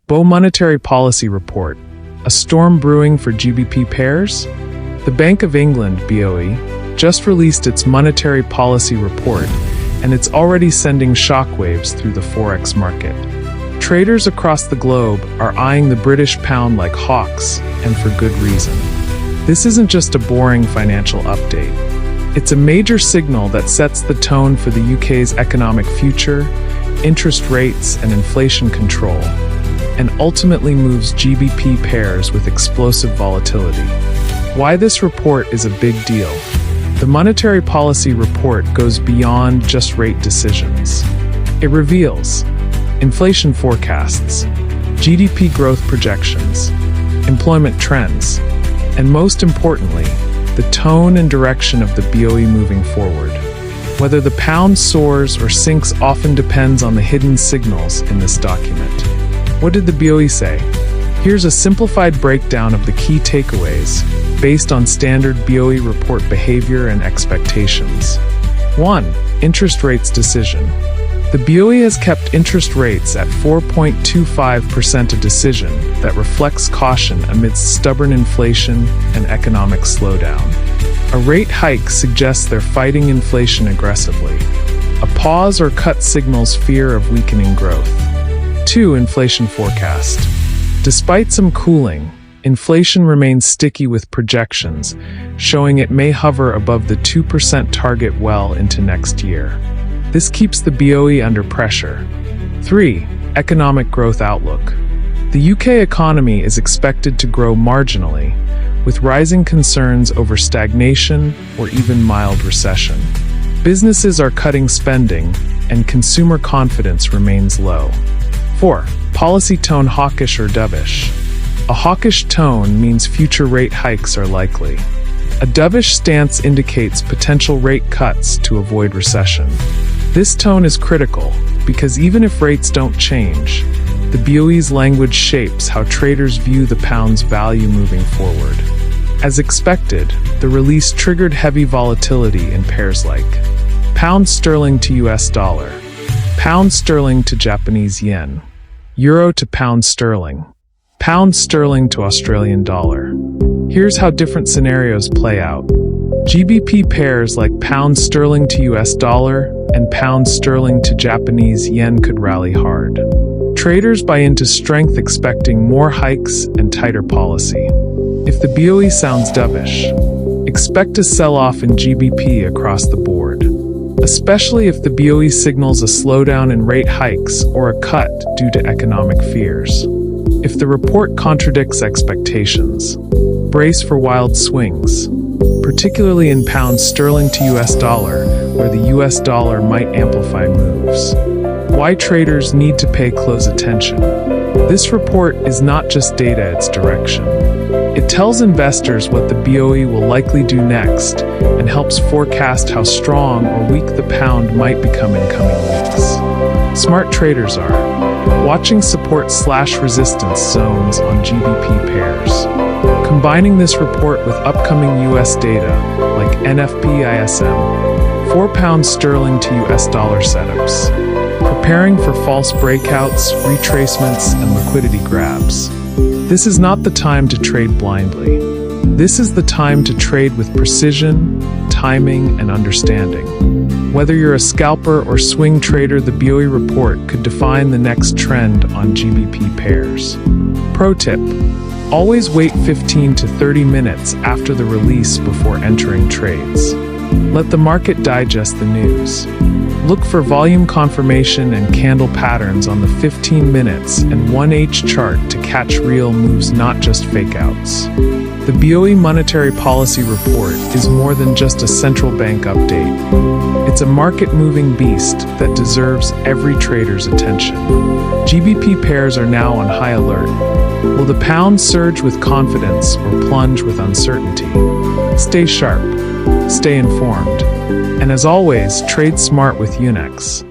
BOE Monetary Policy Report. A storm brewing for GBP pairs? The Bank of England, BOE, just released its monetary policy report, and it's already sending shockwaves through the Forex market. Traders across the globe are eyeing the British pound like hawks, and for good reason. This isn't just a boring financial update. It's a major signal that sets the tone for the UK's economic future, interest rates, and inflation control, and ultimately moves GBP pairs with explosive volatility. Why this report is a big deal? The monetary policy report goes beyond just rate decisions. It reveals inflation forecasts, GDP growth projections, employment trends, and most importantly, the tone and direction of the BOE moving forward. Whether the pound soars or sinks often depends on the hidden signals in this document. What did the BOE say? Here's a simplified breakdown of the key takeaways based on standard BOE report behavior and expectations. 1. Interest rates decision. The BOE has kept interest rates at 4.25% a decision that reflects caution amidst stubborn inflation and economic slowdown. A rate hike suggests they're fighting inflation aggressively. A pause or cut signals fear of weakening growth. 2. Inflation forecast. Despite some cooling, inflation remains sticky with projections, showing it may hover above the 2% target well into next year. This keeps the BOE under pressure. 3. Economic growth outlook. The UK economy is expected to grow marginally, with rising concerns over stagnation or even mild recession. Businesses are cutting spending, and consumer confidence remains low. 4. Policy tone hawkish or dovish. A hawkish tone means future rate hikes are likely. A dovish stance indicates potential rate cuts to avoid recession. This tone is critical because even if rates don't change, the BOE's language shapes how traders view the pound's value moving forward. As expected, the release triggered heavy volatility in pairs like pound sterling to US dollar, pound sterling to Japanese yen, euro to pound sterling to Australian dollar. Here's how different scenarios play out. GBP pairs like pound sterling to US dollar and pound sterling to Japanese yen could rally hard. Traders buy into strength expecting more hikes and tighter policy. If the BOE sounds dovish, expect a sell-off in GBP across the board, especially if the BOE signals a slowdown in rate hikes or a cut due to economic fears. If the report contradicts expectations, brace for wild swings, particularly in pound sterling to US dollar, where the US dollar might amplify moves. Why traders need to pay close attention. This report is not just data, it's direction. It tells investors what the BOE will likely do next and helps forecast how strong or weak the pound might become in coming weeks. Smart traders are watching support/resistance zones on GBP pairs, combining this report with upcoming US data like NFP ISM, 4 pound sterling to US dollar setups, preparing for false breakouts, retracements, and liquidity grabs. This is not the time to trade blindly. This is the time to trade with precision, timing, and understanding. Whether you're a scalper or swing trader, the BOE report could define the next trend on GBP pairs. Pro tip: always wait 15 to 30 minutes after the release before entering trades. Let the market digest the news. Look for volume confirmation and candle patterns on the 15 minutes and 1H chart to catch real moves, not just fakeouts. The BOE Monetary Policy Report is more than just a central bank update. It's a market-moving beast that deserves every trader's attention. GBP pairs are now on high alert. Will the pound surge with confidence or plunge with uncertainty? Stay sharp, stay informed, and as always, trade smart with Unex.